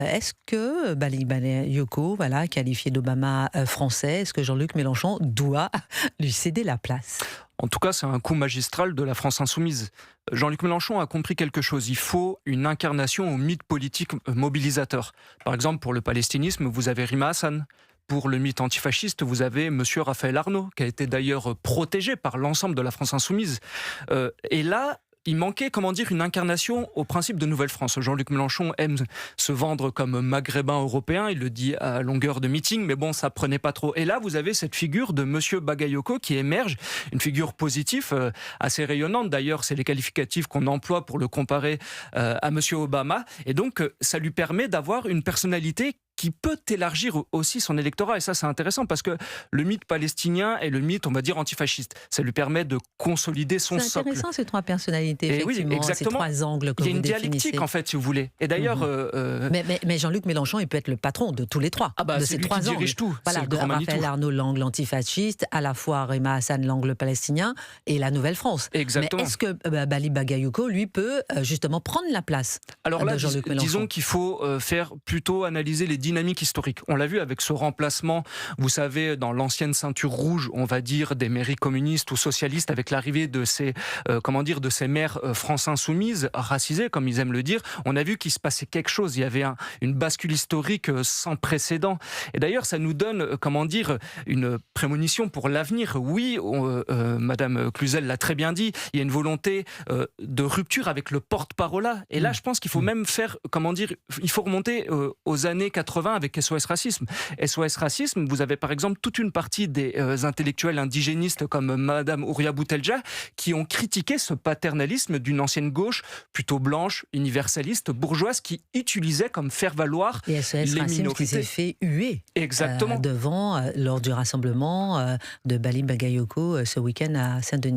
Est-ce que Bali Bagayoko, voilà, qualifié d'Obama français, est-ce que Jean-Luc Mélenchon doit lui céder la place? En tout cas, c'est un coup magistral de la France insoumise. Jean-Luc Mélenchon a compris quelque chose. Il faut une incarnation au mythe politique mobilisateur. Par exemple, pour le palestinisme, vous avez Rima Hassan. Pour le mythe antifasciste, vous avez Monsieur Raphaël Arnaud, qui a été d'ailleurs protégé par l'ensemble de la France insoumise. Et là, il manquait, une incarnation au principe de Nouvelle-France. Jean-Luc Mélenchon aime se vendre comme maghrébin européen, il le dit à longueur de meeting, mais bon, ça prenait pas trop. Et là, vous avez cette figure de Monsieur Bagayoko qui émerge, une figure positive, assez rayonnante. D'ailleurs, c'est les qualificatifs qu'on emploie pour le comparer à Monsieur Obama. Et donc, ça lui permet d'avoir une personnalité qui peut élargir aussi son électorat. Et ça, c'est intéressant parce que le mythe palestinien est le mythe, on va dire, antifasciste. Ça lui permet de consolider son socle. C'est intéressant, ces trois personnalités, Et effectivement, oui, exactement. ces trois angles que vous définissez. Il y a une dialectique, en fait, si vous voulez. Et d'ailleurs... Mais Jean-Luc Mélenchon, il peut être le patron de tous les trois, de ces trois angles. Dirige tout. Voilà, de Raphaël Arnaud, l'angle antifasciste, à la fois Rima Hassan, l'angle palestinien, et la Nouvelle-France. Exactement. Mais est-ce que Bali Bagayoko, lui, peut justement prendre la place de Jean-Luc Mélenchon? Disons qu'il faut faire plutôt analyser les dynamiques historiques. On l'a vu avec ce remplacement, vous savez, dans l'ancienne ceinture rouge, on va dire, des mairies communistes ou socialistes, avec l'arrivée de ces, de ces maires France insoumises, racisés, comme ils aiment le dire. On a vu qu'il se passait quelque chose. Il y avait une bascule historique sans précédent. Et d'ailleurs, ça nous donne, une prémonition pour l'avenir. Oui, Madame Cluzel l'a très bien dit, il y a une volonté de rupture avec le porte-parole. Et là, je pense qu'il faut même faire, il faut remonter aux années 80 avec SOS Racisme. SOS Racisme, vous avez par exemple toute une partie des intellectuels indigénistes comme Madame Ouria Boutelja qui ont critiqué ce paternalisme d'une ancienne gauche plutôt blanche, universaliste, bourgeoise qui utilisait comme faire-valoir les minorités. Qui s'est fait huer exactement lors du rassemblement de Bali Bagayoko ce week-end à Saint-Denis.